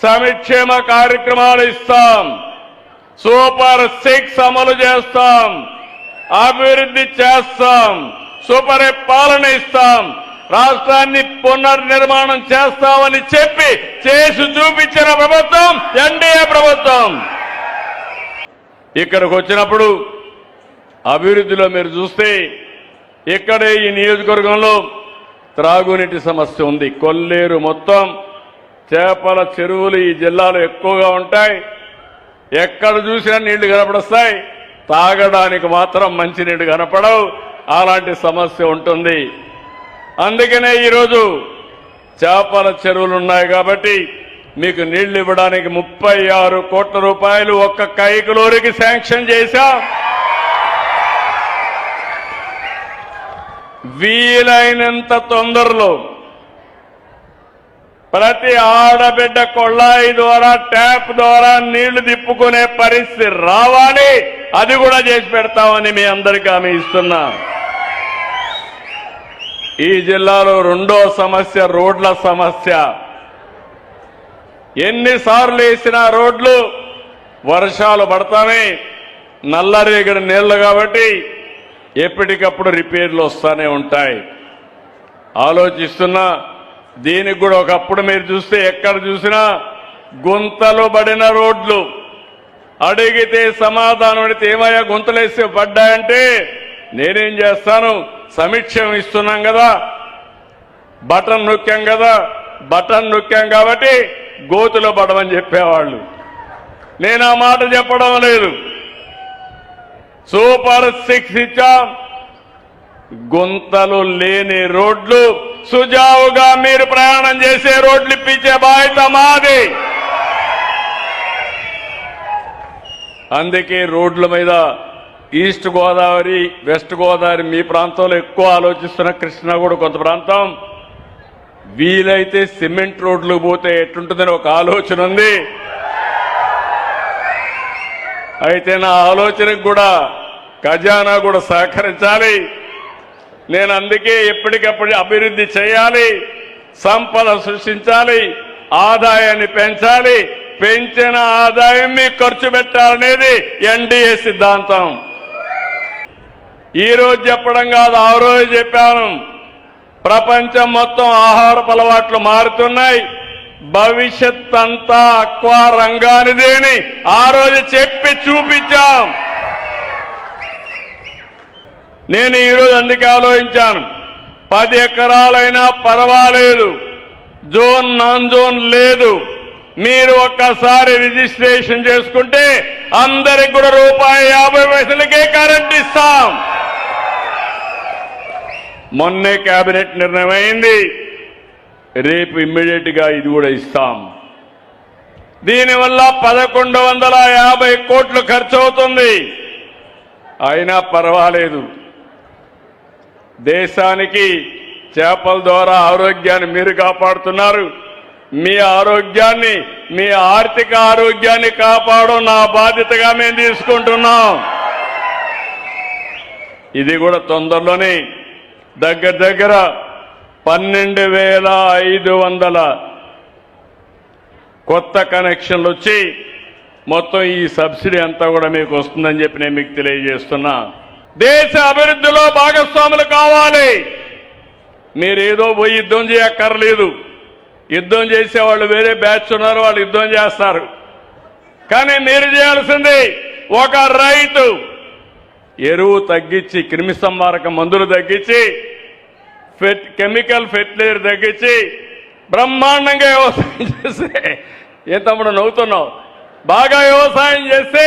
సంక్షేమ కార్యక్రమాలు ఇస్తాం, సూపర్ 6 అమలు చేస్తాం, అభివృద్ధి చేస్తాం, సుపరిపాలన ఇస్తాం, రాష్ట్రాన్ని పునర్నిర్మాణం చేస్తామని చెప్పి చేసి చూపించిన ప్రభుత్వం ఎన్డీఏ ప్రభుత్వం. ఇక్కడికి వచ్చినప్పుడు అభివృద్ధిలో మీరు చూస్తే ఇక్కడే ఈ నియోజకవర్గంలో త్రాగునీటి సమస్య ఉంది. కొల్లేరు మొత్తం చేపల చెరువులు ఈ జిల్లాలో ఎక్కువగా ఉంటాయి. ఎక్కడ చూసినా నీళ్లు కనపడొస్తాయి, తాగడానికి మాత్రం మంచినీళ్లు కనపడవు. అలాంటి సమస్య ఉంటుంది. అందుకనే ఈరోజు చేపల చెరువులు ఉన్నాయి కాబట్టి మీకు నీళ్లు ఇవ్వడానికి 36 కోట్ల రూపాయలు ఒక్క కైకలూరికి శాంక్షన్ చేశాం. వీలైనంత తొందరలో ప్రతి ఆడబిడ్డ కొళ్ళాయి ద్వారా ట్యాప్ ద్వారా నీళ్లు తిప్పుకునే పరిస్థితి రావాలి. అది కూడా చేసి పెడతామని మీ అందరికీ హామీ ఇస్తున్నా. ఈ జిల్లాలో రెండో సమస్య రోడ్ల సమస్య. ఎన్నిసార్లు వేసిన రోడ్లు వర్షాలు పడతానే నల్లరేగడి నీళ్లు కాబట్టి ఎప్పటికప్పుడు రిపేర్లు వస్తూనే ఉంటాయి. ఆలోచిస్తున్నా, దీనికి కూడా ఒకప్పుడు మీరు చూస్తే ఎక్కడ చూసినా గుంతలు పడిన రోడ్లు. అడిగితే సమాధానం అడిగితే ఏమయ్యా గుంతలేసి పడ్డాయంటే నేనేం చేస్తాను, సమీక్షం ఇస్తున్నాం కదా, బటన్ నొక్కాం కాబట్టి గోతులో పడమని చెప్పేవాళ్ళు. నేను ఆ మాట చెప్పడం లేదు. సూపర్ 6 ఇచ్చాం. గుంతలు లేని రోడ్లు, సుజావుగా మీరు ప్రయాణం చేసే రోడ్లు ఇప్పించే బాధ్యత మాది. అందుకే రోడ్ల మీద ఈస్ట్ గోదావరి, వెస్ట్ గోదావరి మీ ప్రాంతంలో ఎక్కువ ఆలోచిస్తున్న, కృష్ణా కూడా కొంత ప్రాంతం వీలైతే సిమెంట్ రోడ్లు పోతే ఎట్లుంటుందని ఒక ఆలోచన ఉంది. అయితే నా ఆలోచనకు కూడా ఖజానా కూడా సహకరించాలి. నేను అందుకే ఎప్పటికప్పుడు అభివృద్ధి చేయాలి, సంపద సృష్టించాలి, ఆదాయాన్ని పెంచాలి, పెంచిన ఆదాయం మీకు ఖర్చు పెట్టాలనేది ఎన్డీఏ సిద్ధాంతం. ఈ రోజు చెప్పడం కాదు, ఆ రోజు చెప్పాను. ప్రపంచం మొత్తం ఆహారపు అలవాట్లు మారుతున్నాయి, భవిష్యత్ అంతా అక్వా రంగానిదే అని ఆ రోజు చెప్పి చూపించాం. నేను ఈరోజు అందుకే ఆలోచించాను, 10 ఎకరాలైనా పర్వాలేదు, జోన్ నాన్ జోన్ లేదు, మీరు ఒక్కసారి రిజిస్ట్రేషన్ చేసుకుంటే అందరికి కూడా ₹1.50కే కరెంట్ ఇస్తాం. మొన్నే కేబినెట్ నిర్ణయం అయింది, రేపు ఇమ్మీడియట్ గా ఇది కూడా ఇస్తాం. దీనివల్ల 1150 కోట్లు ఖర్చు అవుతుంది. అయినా పర్వాలేదు, దేశానికి చేపల ద్వారా ఆరోగ్యాన్ని మీరు కాపాడుతున్నారు. మీ ఆరోగ్యాన్ని, మీ ఆర్థిక ఆరోగ్యాన్ని కాపాడడం నా బాధ్యతగా మేము తీసుకుంటున్నాం. ఇది కూడా తొందరలోనే దగ్గర 12,500 కొత్త కనెక్షన్లు వచ్చి మొత్తం ఈ సబ్సిడీ అంతా కూడా మీకు వస్తుందని చెప్పి నేను మీకు తెలియజేస్తున్నా. దేశ అభివృద్ధిలో భాగస్వాములు కావాలి. మీరేదో పోయి యుద్ధం చేయక్కర్లేదు. యుద్ధం చేసేవాళ్ళు వేరే బ్యాచ్ ఉన్నారు, వాళ్ళు యుద్ధం చేస్తారు. కానీ మీరు చేయాల్సింది, ఒక రైతు ఎరువు తగ్గించి, క్రిమి సంహారక మందులు తగ్గించి, కెమికల్ ఫెర్టిలైజర్ తగ్గించి బ్రహ్మాండంగా వ్యవసాయం చేస్తే, ఏం తమ్ముడు నవ్వుతున్నావు, బాగా వ్యవసాయం చేస్తే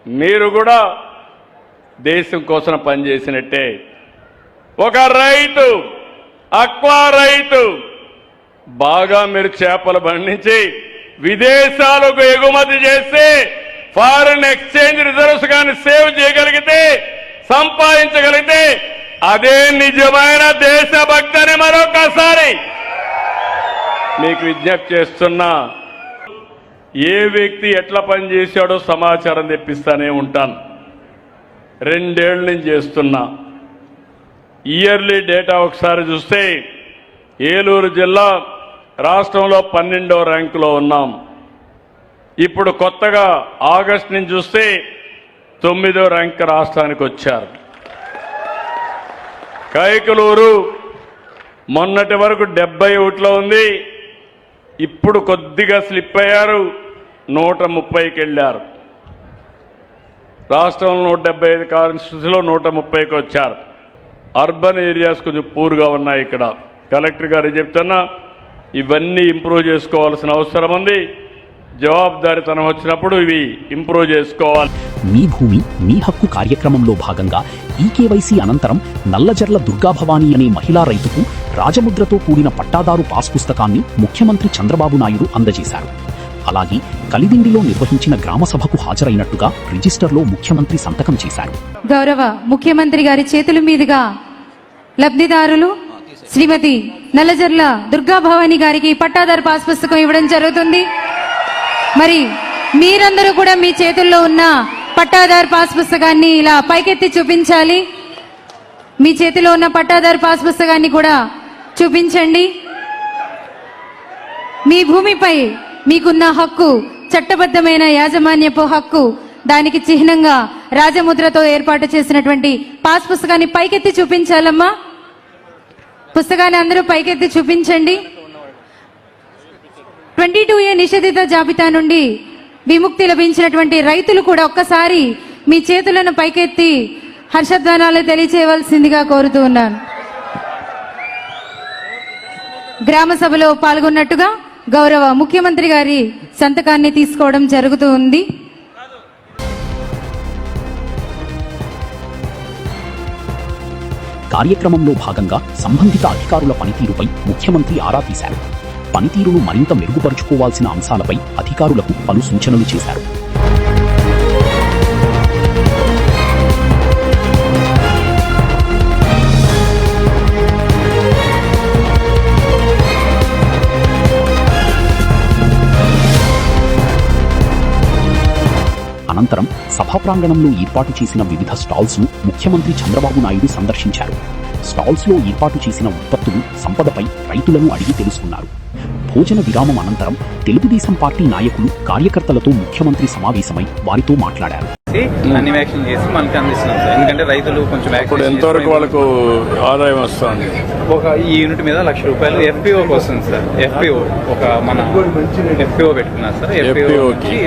మీరు కూడా దేశం కోసం పనిచేసినట్టే. ఒక రైతు, అక్వా రైతు బాగా మీరు చేపలు పండించి విదేశాలకు ఎగుమతి చేస్తే, ఫారిన్ ఎక్స్చేంజ్ రిజర్వ్స్ కానీ సేవ్ చేయగలిగితే, సంపాదించగలిగితే అదే నిజమైన దేశభక్తి అని మరొకసారి మీకు విజ్ఞప్తి చేస్తున్నా. ఏ వ్యక్తి ఎట్లా పనిచేశాడో సమాచారం తెప్పిస్తానే ఉంటాను. 2 ఏళ్ల నుంచి చేస్తున్నా. ఇయర్లీ డేటా ఒకసారి చూస్తే ఏలూరు జిల్లా రాష్ట్రంలో 12వ ర్యాంకులో ఉన్నాం. ఇప్పుడు కొత్తగా ఆగస్టు నుంచి చూస్తే 9వ ర్యాంక్ రాష్ట్రానికి వచ్చారు. కైకలూరు మొన్నటి వరకు 71లో ఉంది, ఇప్పుడు కొద్దిగా స్లిప్ అయ్యారు, 130కి వెళ్ళారు. రాష్ట్రంలో 175 కాన్స్టిట్యూన్సీలో 130కి వచ్చారు. అర్బన్ ఏరియాస్ కొంచెం పూర్గా ఉన్నాయి. ఇక్కడ కలెక్టర్ గారు చెప్తున్నా, ఇవన్నీ ఇంప్రూవ్ చేసుకోవాల్సిన అవసరం ఉంది. జవాబుదారీతనం వచ్చినప్పుడు ఇవి ఇంప్రూవ్ చేసుకోవాలి. మీ భూమి మీ హక్కు కార్యక్రమంలో భాగంగా ఈకేవైసీ అనంతరం నల్లజర్ల దుర్గాభవాని అనే మహిళా రైతుకు రాజముద్రతో కూడిన పట్టాదారు పాస్ పుస్తకాన్ని ముఖ్యమంత్రి చంద్రబాబు నాయుడు అందజేశారు. అలాగే కలిదిండిలో నిర్వహించిన గ్రామ సభకు హాజరైనట్టుగా రిజిస్టర్లో ముఖ్యమంత్రి సంతకం చేశారు. గౌరవ ముఖ్యమంత్రి గారి చేతుల మీదుగా లబ్ధిదారులు శ్రీమతి నల్లజర్ల దుర్గాభవాని గారికి పట్టాదారు పాస్ పుస్తకం ఇవ్వడం జరుగుతుంది. మరి మీరందరూ కూడా మీ చేతుల్లో ఉన్న పట్టాదారు పాస్ పుస్తకాన్ని ఇలా పైకెత్తి చూపించాలి. మీ చేతిలో ఉన్న పట్టాదారు పాస్ పుస్తకాన్ని కూడా చూపించండి. మీ భూమిపై మీకున్న హక్కు, చట్టబద్ధమైన యాజమాన్యపు హక్కు, దానికి చిహ్నంగా రాజముద్రతో ఏర్పాటు చేసినటువంటి పాస్ పుస్తకాన్ని పైకెత్తి చూపించాలమ్మా. పుస్తకాన్ని అందరూ పైకెత్తి చూపించండి. 22A నిషేధిత జాబితా నుండి విముక్తి లభించినటువంటి రైతులు కూడా ఒక్కసారి మీ చేతులను పైకెత్తి హర్షధ్వానాలు తెలియచేయవలసిందిగా కోరుతూ ఉన్నాను. గ్రామ సభలో పాల్గొన్నట్టుగా గౌరవ ముఖ్యమంత్రి గారి సంతకాన్ని తీసుకోవడం జరుగుతూ ఉంది. కార్యక్రమంలో భాగంగా సంబంధిత అధికారుల పనితీరుపై ముఖ్యమంత్రి ఆరా తీశారు. పనితీరును మరింత మెరుగుపరుచుకోవాల్సిన అంశాలపై అధికారులకు పలు సూచనలు చేశారు. అనంతరం సభా ప్రాంగణంలో ఏర్పాటు చేసిన వివిధ స్టాల్స్ ను ముఖ్యమంత్రి చంద్రబాబు నాయుడు సందర్శించారు. స్టాల్స్ లో ఏర్పాటు చేసిన ఉత్పత్తులు, సంపదపై రైతులను అడిగి తెలుసుకున్నారు. భోజన విరామం అనంతరం తెలుగుదేశం పార్టీ నాయకులు, కార్యకర్తలతో ముఖ్యమంత్రి సమావేశమై వారితో మాట్లాడారు. అన్ని వ్యాక్సిన్ చేసి మనకి అందిస్తున్నాం సార్. ఎందుకంటే రైతులు కొంచెం ఇప్పుడు ఎంతవరకు వాళ్ళకు ఆదాయం వస్తుంది? ఒక ఈ యూనిట్ మీద ₹1,00,000 ఎఫ్పిఓకి వస్తుంది సార్. ఎఫ్పిఓ ఒక మన ఎఫ్పిఓ పెట్టుకున్నారు సార్.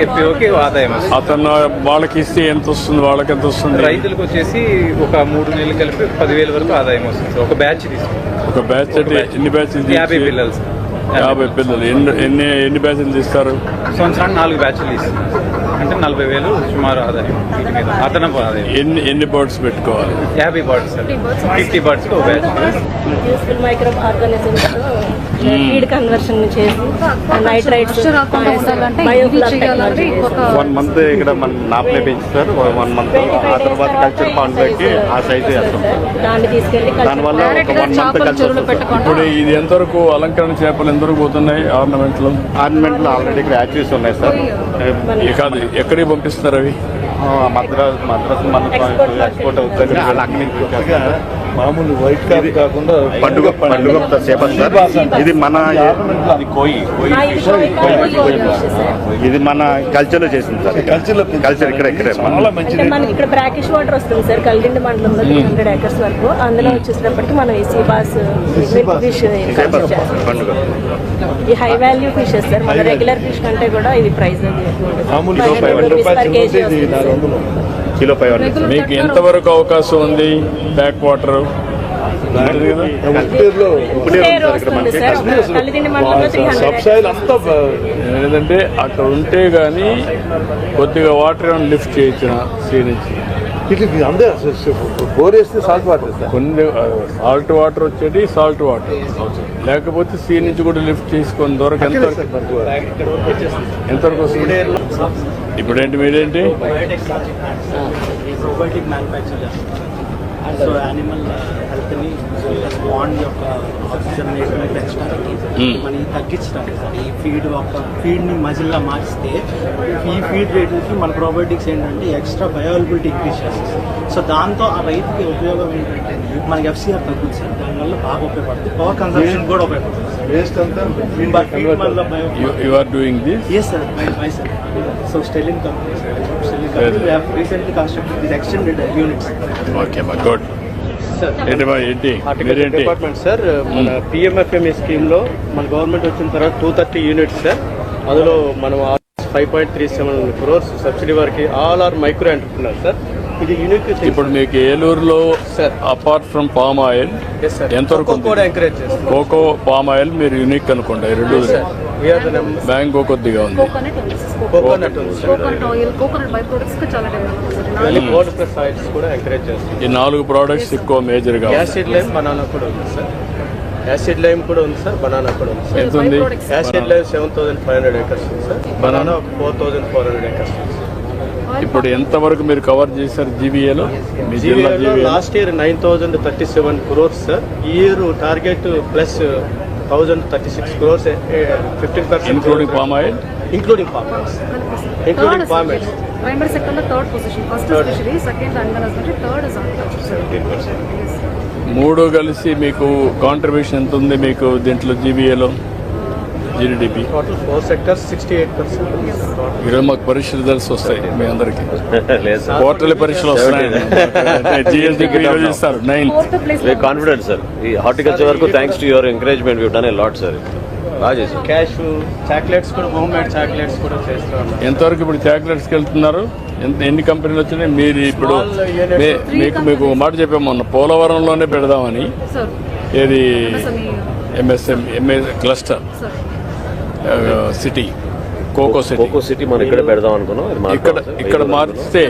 ఎఫ్పిఓకి ఆదాయం వస్తుంది. అతను వాళ్ళకి ఇస్తే ఎంత వస్తుంది? వాళ్ళకి ఎంత వస్తుంది? రైతులకు వచ్చేసి ఒక 3 నెలలు కలిపి 10,000 వరకు ఆదాయం వస్తుంది సార్. ఒక బ్యాచ్ తీసుకుంటాం. ఒక బ్యాచ్ అంటే ఎన్ని బ్యాచ్లు? 50 పిల్లలు సార్. 50 పిల్లలు. ఎన్ని బ్యాచ్లు తీస్తారు? సంవత్సరానికి 4 బ్యాచ్లు తీస్తున్నాం. అంటే 40,000 సుమారు ఆదాయం వీటి మీద, అదనపు ఆదాయం. ఎన్ని బర్డ్స్ పెట్టుకోవాలి? 50 బర్డ్స్ సార్. 50 బర్డ్స్ ఒక batch. Useful micro organisms feed conversion చేసి నైట్రైట్స్ చేయాలంటే 1 month ఇక్కడ మనం నాపలే పెంచుతారు. 1 month ఆ తర్వాత కల్చర్ పాండ్లకి ఆ సైజు వేస్తాం. దాన్ని తీసుకెళ్లి దానివల్ల ఒక 1 month కలిసి ఇప్పుడు ఇది ఎంతవరకు అలంకరణ చేపలు ఎంతవరకు పోతున్నాయి? ఆర్నమెంట్లు ఆల్రెడీ ఇక్కడ యాక్టివ్స్ ఉన్నాయి సార్. కాదు, ఎక్కడికి పంపిస్తున్నారు అవి? మద్రాస్ మనకు ఎక్స్పోర్ట్ అవుతుంది. అలా అక్కడి నుంచి మామూలు వైట్ కాఫీ కాకుండా పండుగ చేపలు సార్. ఇది మన ఇది మన కల్చర్ లో చేసింది సార్. కల్చర్ ఇక్కడ చాలా మంచిది. మనకి ఇక్కడ బ్రాకిష్ వాటర్ వస్తుంది సార్. కల్దిండి మండలంలో 300 acres వరకు. అందులో వచ్చేసినప్పటికీ మనం ఈ సీబాస్ ఫిష్ కల్చర్ చేస్తాం. పండుగ ఈ హై వాల్యూ ఫిషెస్ సార్. మన రెగ్యులర్ ఫిష్ కంటే కూడా ఇది ప్రైస్ మామూలు కిలో 500. మీకు ఎంతవరకు అవకాశం ఉంది? బ్యాక్ వాటర్ కల్దిండి మండలంలో 300 సబ్సైల్ అంతా ఏంటంటే అక్కడ ఉంటే గానీ కొద్దిగా వాటర్ ఏమైనా లిఫ్ట్ చేయొచ్చు సీ నుంచి. అందే బోర్ వేస్తే సాల్ట్ వాటర్ కొన్ని సాల్ట్ వాటర్ వచ్చేది సాల్ట్ వాటర్, లేకపోతే సీ నుంచి కూడా లిఫ్ట్ చేసుకొని దొరక ఎంతవరకు వస్తుంది? ఇప్పుడేంటి మీరేంటి? రోబోటిక్ మ్యానుఫ్యాక్చర్ చేస్తాం. సో యానిమల్ హెల్త్ని బాండ్ యొక్క ఆక్సిజన్ పెంచడానికి మనకి తగ్గించడానికి సార్. ఈ ఫీడ్ని మజిల్లా మార్చితే ఈ ఫీడ్ రేట్లకి మన ప్రోబయోటిక్స్ ఏంటంటే ఎక్స్ట్రా బయోలబిలిటీ ఇంక్రీజ్ చేస్తుంది. సో దాంతో ఆ రైతుకి ఉపయోగం ఏంటంటే మనకి ఎఫ్సిఆర్ తగ్గుతుంది సార్. దానివల్ల బాగా ఉపయోగపడుతుంది. పవర్ కన్సంప్షన్ కూడా ఉపయోగపడుతుంది. వేస్ట్ అంతా You are doing this? Yes sir, myself. So Sterling company, we have recently constructed these extended units. Okay, my good. ఏంటి హార్టికల్చర్ డిపార్ట్మెంట్ సార్. మన పిఎంఎఫ్ఎంఈ స్కీమ్ లో మన గవర్నమెంట్ వచ్చిన తర్వాత 230 యూనిట్స్ సార్. అందులో మనం 5.37 crores సబ్సిడీ వరకు all are micro entrepreneur sir. ఇది యూనిక్. ఇప్పుడు మీకు ఏలూరులో అపార్ట్ ఫ్రమ్ పామ్ ఆయిల్ ఎంతవరకు కూడా ఎంకరేజ్ చేస్తాం. కోకో, పామ్ ఆయిల్ మీరు యూనిక్ అనుకోండి. రెండు మ్యాంగో కొద్దిగా ఉంది. కోకోనట్ ఉంది సార్. కోల్డ్ ప్రెస్ ఆయిల్స్ కూడా ఎంకరేజ్ చేస్తాం. ఈ 4 ప్రోడక్ట్స్ ఎక్కువ మేజర్ గా. యాసిడ్ లైమ్ బనానా కూడా ఉంది సార్. యాసిడ్ లైమ్ కూడా ఉంది సార్. బనానా కూడా ఉంది సార్. ఎంత ఉంది? యాసిడ్ లైమ్ 7,500 acres ఉంది సార్. బనానా 4,400 acres ఉంది సార్. ఇప్పుడు ఎంత వరకు మీరు కవర్ చేశారు జీవీఏలో? మీ జిల్లా లాస్ట్ ఇయర్ 9,037 crores సార్. ఈ year target plus 1,036 crores, 15% including palm oil. Including palm oils. Including palm oils. Primary sector లో 3rd position. First specially, second animal husbandry, third is horticulture. 3 కలిసి మీకు కాంట్రిబ్యూషన్ ఎంత ఉంది మీకు దీంట్లో జీవీఏలో? GDP total 4 sectors 68%. ఈరోజు మాకు పరీక్ష రిజల్ట్స్ వస్తాయి మీ అందరికి. క్వార్టర్లీ పరీక్షలు వస్తున్నాయి. జిఎస్డికి ఈరోజు ఇస్తారు 9. Confident sir. ఈ హార్టికల్చర్ వరకు thanks to your encouragement we done a lot sir. బాగా చేసి క్యాష్ చాక్లెట్స్ కూడా, హోమ్ మేడ్ చాక్లెట్స్ కూడా చేస్తున్నాం. ఎంతవరకు ఇప్పుడు చాక్లెట్స్కి వెళ్తున్నారు? ఎన్ని కంపెనీలు వచ్చినాయి? మీరు ఇప్పుడు మీకు మాట చెప్పాము మొన్న పోలవరంలోనే పెడదామని. ఏది MSME cluster city, cocoa city మనం ఇక్కడే పెడదాం అనుకున్నాం. ఇక్కడ మార్చితే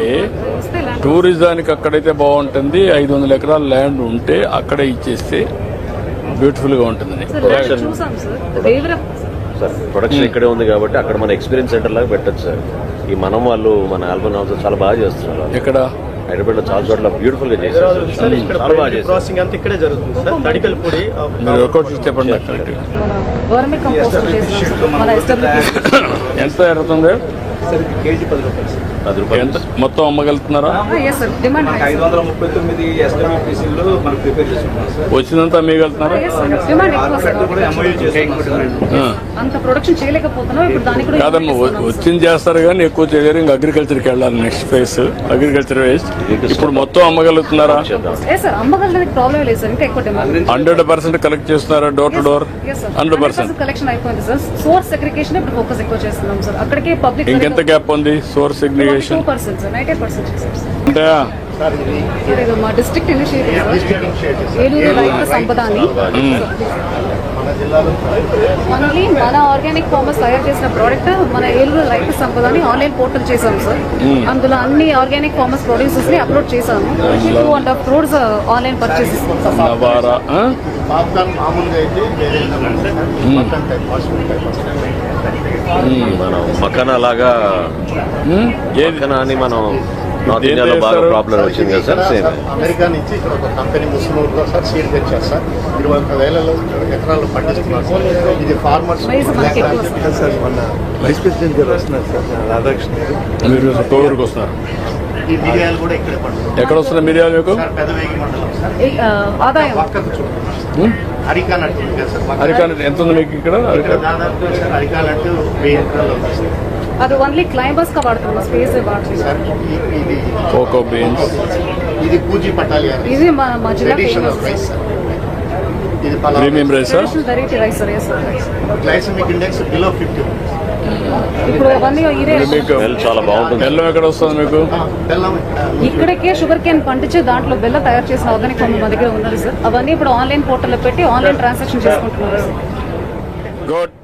టూరిజానికి అక్కడైతే బాగుంటుంది. 500 ఎకరాల ల్యాండ్ ఉంటే అక్కడే ఇచ్చేస్తే బ్యూటిఫుల్ గా ఉంటుంది. సార్ ప్రొడక్షన్ ఇక్కడే ఉంది కాబట్టి అక్కడ మన ఎక్స్పీరియన్స్ సెంటర్ లాగా పెట్టచ్చు సార్. ఈ వాళ్ళు మన ఆల్బన్ హౌస్ చాలా బాగా చేస్తున్నారు. ఇక్కడ హైదరాబాద్ లో చాలా చోట్ల బ్యూటిఫుల్ గా చేశారు. చాలా బాగా చేశారు. ప్రాసెసింగ్ అంతా ఇక్కడే జరుగుతుంది సార్. తడికల్ పొడి మీరు ఒకటి చెప్పండి. గవర్నమెంట్ కంపోస్ట్ చేస్తున్నాం. మన ఎస్టాబ్లిష్మెంట్ ఎంత ఎరుగుతుంది సార్? కేజీ 10 రూపాయలు. రூపాయలు. ఎంత మొత్తం అమ్మగలుగుతున్నారా? ఎస్ సార్, డిమాండ్ మనకు 539 ఎస్డబ్ల్యూపీసీలు మనం ప్రిపేర్ చేసుకున్నాం సార్. వచ్చినంత అమ్మగలుగుతున్నారా? డిమాండ్ ఎక్కువ సార్. కూడా ఎంఓయూ చేసుకున్నాం. అంత ప్రొడక్షన్ చేయలేకపోతున్నాం, ఇప్పుడు దానికి కూడా కాదమ్మా, వచ్చింది చేస్తారు కానీ ఎక్కువ చేయలేరు. ఇంకా అగ్రికల్చర్కి వెళ్ళాలి. Next phase agriculture waste. ఇప్పుడు మొత్తం అమ్మగలుగుతున్నారా? సార్ అమ్మగలడానికి ప్రాబ్లం లేదు సార్, ఇంకా ఎక్కువ డిమాండ్. 100% కలెక్ట్ చేస్తున్నారా డోర్ టు డోర్? 100%. కలెక్షన్ అయిపోయింది సార్. సోర్స్ సెగ్రిగేషన్ ఇప్పుడు ఫోకస్ ఎక్కువ చేస్తున్నాం సార్. అక్కడికే పబ్లిక్ ఇంకెంత గ్యాప్ ఉంది సోర్స్ సెగ్రిగేషన్? 2% సార్, 98% చేశారు సార్. అంటే సార్ ఇది మా డిస్ట్రిక్ట్ ఇనిషియేటివ్ ఏలూరు రైతు సంపద అని. ఓన్లీ మన ఆర్గానిక్ ఫార్మర్స్ తయారు చేసిన ప్రోడక్ట్ మన ఏలూరు రైతు సంపద అని ఆన్లైన్ పోర్టల్ చేశాము సార్. అందులో అన్ని ఆర్గానిక్ ఫార్మర్స్ ప్రొడ్యూసర్స్ ని అప్లోడ్ చేశాము. 2.5 crores ఆన్లైన్ పర్చేసెస్. నవారా మనం మకానా లాగా మకానా అని మనం నార్త్ ఇండియాలో బాగా ప్రాబ్లం వచ్చింది కదా సార్. సేమ్ అమెరికా నుంచి ఇక్కడ ఒక కంపెనీ ముస్లింలో సార్ సీడ్ తెచ్చారు సార్. 21,000 ఎకరాలు పండిస్తున్నారు సార్. ఇది ఫార్మర్స్ సార్ మన వైస్ ప్రెసిడెంట్ గారు వస్తున్నారు సార్, రాధాకృష్ణ గారు. మీరు కోవూరుకు వస్తున్నారు. ఈ మిరియాలు కూడా ఇక్కడే పండుతుంది ఎక్కడ వస్తున్నారు మిరియాలు మీకు? సార్. పెదవేగి మండలం సార్. ఆదాయం పక్కకు చూడండి. అరికానట్టు ఉంది కదా సార్. అరికాన ఎంత ఉంది మీకు ఇక్కడ? ఇక్కడ దాదాపు సార్ అరికానట్టు 1000 ఎకరాలు ఉంది సార్. అది ఓన్లీ క్లైంబర్స్ గా వాడుతున్నాం, స్పేస్ వాడుతున్నాం. సార్ ఇది కోకో బీన్స్. ఇది పూజీ పట్టాలి ఇది మా జిల్లా ట్రెడిషనల్ రైస్ సార్. ఇది premium rice sir. Variety rice sir. Yes sir. Glycaemic index below 50. ఇప్పుడు అవన్నీ ఇదే మీకు స్మెల్ చాలా బాగుంటుంది. బెల్లం ఎక్కడ వస్తుంది మీకు? బెల్లం ఇక్కడికే షుగర్ కేన్ పండించి దాంట్లో బెల్లం తయారు చేసిన ఆర్గానిక్ ఫార్మ్ మా దగ్గర ఉన్నది సార్. అవన్నీ ఇప్పుడు ఆన్లైన్ పోర్టల్లో పెట్టి ఆన్లైన్ ట్రాన్సాక్షన్ చేసుకుంటున్నారు సార్. గుడ్.